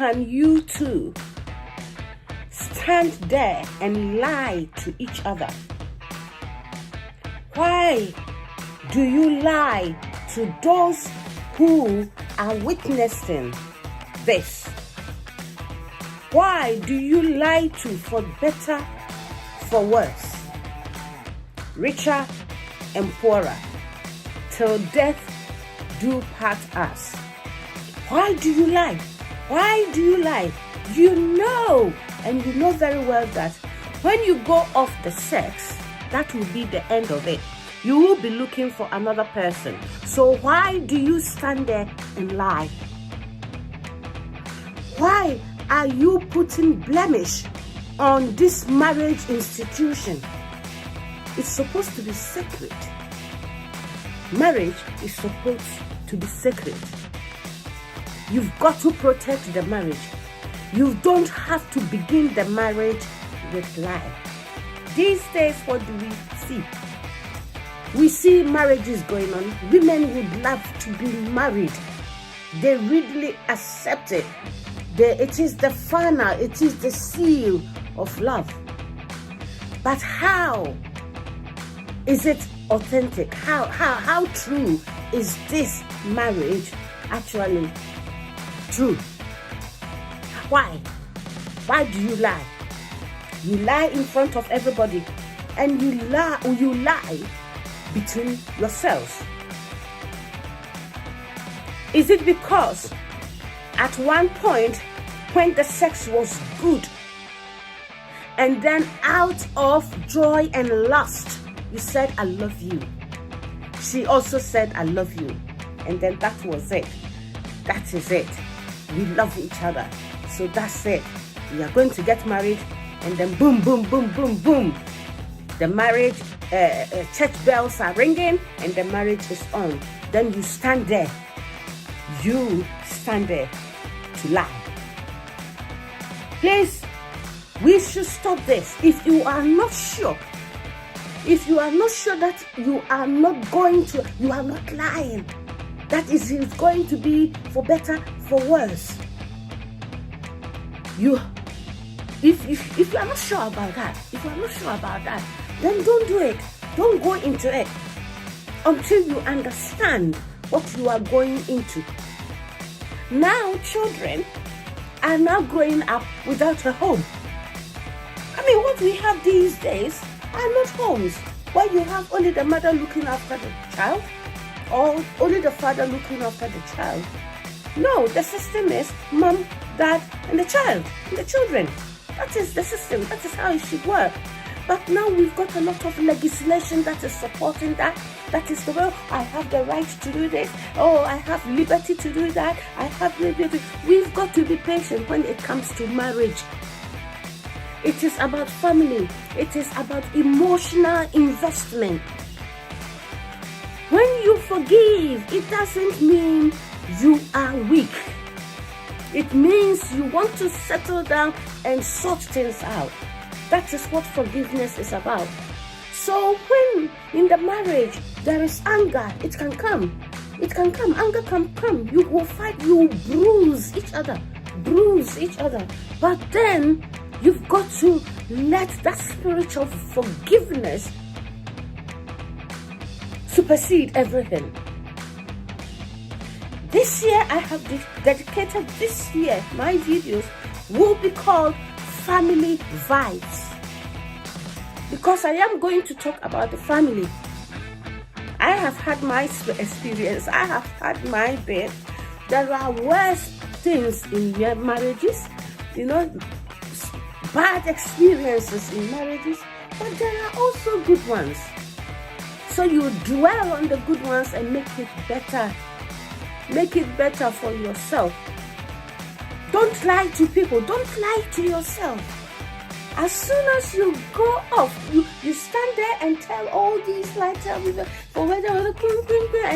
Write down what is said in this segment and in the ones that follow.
can you two stand there and lie to each other? Why do you lie to those who are witnessing this? Why do you lie to for better, for worse, richer and poorer, till death do part us? Why do you lie? Why do you lie? You know, and you know very well that when you go off the sex, that will be the end of it. You will be looking for another person. So why do you stand there and lie? Why are you putting blemish on this marriage institution? It's supposed to be sacred. Marriage is supposed to be sacred. You've got to protect the marriage. You don't have to begin the marriage with lie. These days, what do we see? We see marriages going on. Women would love to be married. They really accept it. It is the final, it is the seal of love. But how is it authentic? How true is this marriage actually true? Why? Why do you lie? You lie in front of everybody, and you lie between yourselves. Is it because at one point when the sex was good, and then out of joy and lust, you said, I love you. She also said, I love you. And then that was it. That is it. We love each other. So that's it. We are going to get married, and then boom, boom, boom, boom, boom. The marriage, church bells are ringing, and the marriage is on. Then you stand there. You stand there to lie. Please, we should stop this. If you are not sure that you are not lying, that is going to be for better, for worse. If you are not sure about that, then don't do it. Don't go into it until you understand what you are going into. Now children are now growing up without a home. I mean, what we have these days are not homes where you have only the mother looking after the child or only the father looking after the child. No, the system is mom, dad, and the child, and the children. That is the system. That is how it should work. But now we've got a lot of legislation that is supporting that. That is the way, I have the right to do this. Oh, I have liberty to do that. I have liberty. We've got to be patient when it comes to marriage. It is about family. It is about emotional investment. When you forgive, it doesn't mean you are weak. It means you want to settle down and sort things out. That is what forgiveness is about. So when in the marriage there is anger, it can come. Anger can come. You will fight, you will bruise each other. But then you've got to let that spirit of forgiveness supersede everything. This year I have dedicated my videos will be called Family Vibes, because I am going to talk about the family. I have had my experience. I have had my bit. There are worse things in your marriages, bad experiences in marriages, but there are also good ones. So you dwell on the good ones and make it better. Make it better for yourself. Don't lie to people. Don't lie to yourself. As soon as you go off, you stand there and tell all these lies, and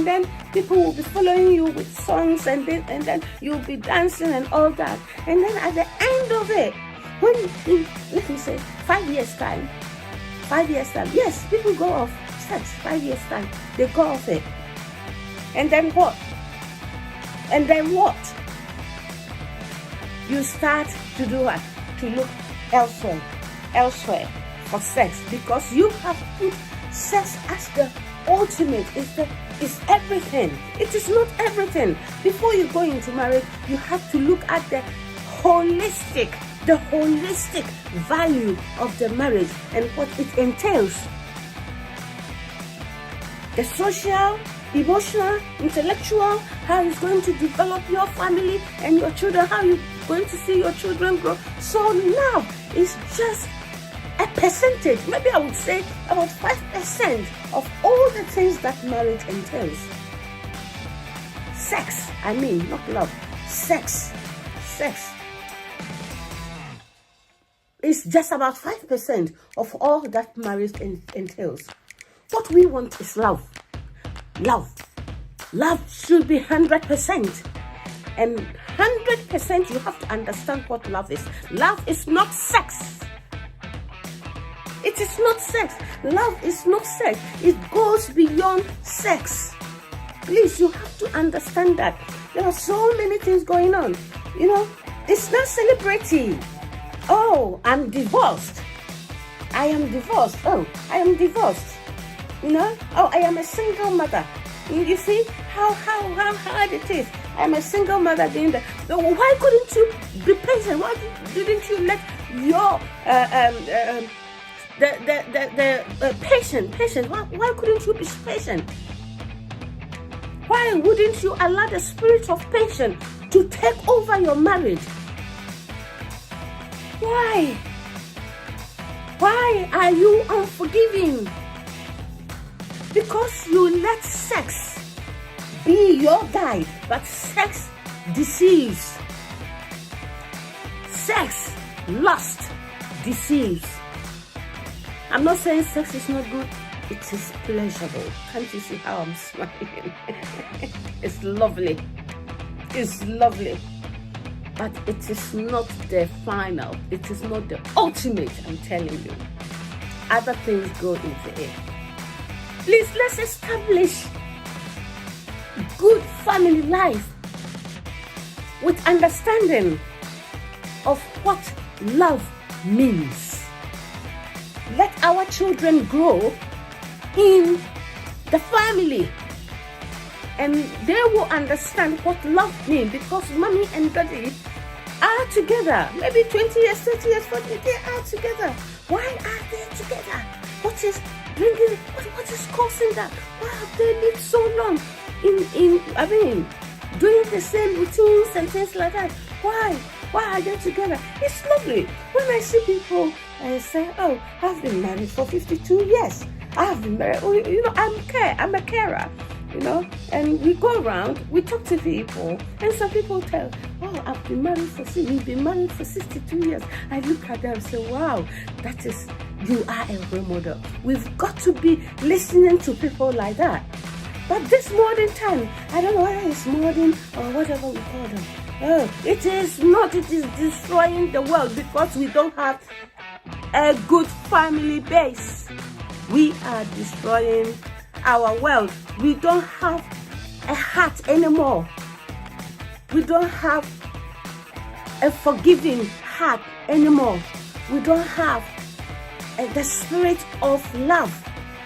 then people will be following you with songs, and then you'll be dancing and all that. And then at the end of it, let me say 5 years time, yes, people go off sex. 5 years time, they go off it. And then what? you start to do what? To look elsewhere for sex, because you have put sex as the ultimate. It's everything. It is not everything. Before you go into marriage, you have to look at the holistic value of the marriage and what it entails. The social, emotional, intellectual, how it's going to develop your family and your children, how you're going to see your children grow. So love is just a percentage, maybe I would say about 5% of all the things that marriage entails. Sex, I mean, not love. Sex is just about 5% of all that marriage entails. What we want is love. Love should be 100%. And 100% you have to understand what love is. Love is not sex. It is not sex. Love is not sex. It goes beyond sex. Please, you have to understand that. There are so many things going on. You know, it's not celebrity. Oh, I'm divorced. I am divorced. Oh, I am divorced. You know? Oh, I am a single mother. You see how hard it is. I'm a single mother doing that. So why couldn't you be patient? Why didn't you let your patient? Why couldn't you be patient? Why wouldn't you allow the spirit of patience to take over your marriage? Why? Why are you unforgiving? Because you let sex be your guide, but sex deceives. Sex, lust, deceives. I'm not saying sex is not good. It is pleasurable. Can't you see how I'm smiling? It's lovely. It's lovely. But it is not the final. It is not the ultimate, I'm telling you. Other things go into it. Please, let's establish good family life with understanding of what love means. Let our children grow in the family and they will understand what love means, because mommy and daddy are together. Maybe 20 years, 30 years, 40 years, they are together. Why are they together? What is bringing, what is causing that? Why have they lived so long doing the same routines and things like that? Why are they together? It's lovely. When I see people say, oh, I've been married for 52 years. I've been married, you know, I'm a carer, you know, and we go around, we talk to people, and some people tell, oh, we've been married for 62 years. I look at them and say, wow, you are a role model. We've got to be listening to people like that. But this modern time, I don't know whether it's modern or whatever we call them. Oh, it is not. It is destroying the world because we don't have a good family base. We are destroying our world. We don't have a heart anymore. We don't have a forgiving heart anymore. We don't have the spirit of love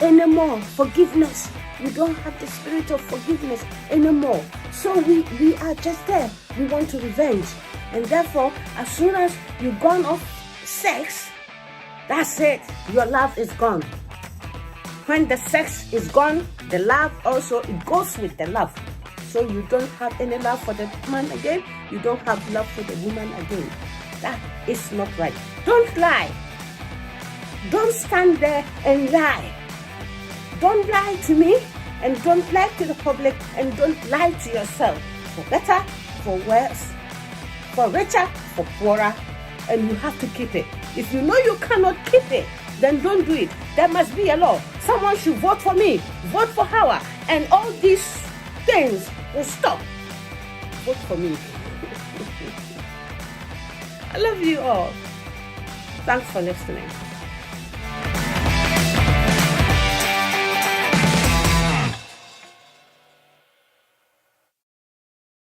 anymore. Forgiveness. We don't have the spirit of forgiveness anymore. So we are just there. We want to revenge. And therefore, as soon as you've gone off sex, that's it. Your love is gone. When the sex is gone, the love also, it goes with the love. So you don't have any love for the man again. You don't have love for the woman again. That is not right. Don't lie. Don't stand there and lie. Don't lie to me, and don't lie to the public, and don't lie to yourself. For better, for worse, for richer, for poorer, and you have to keep it. If you know you cannot keep it, then don't do it. There must be a law. Someone should vote for me, vote for Hawa, and all these things will stop. Vote for me. I love you all. Thanks for listening.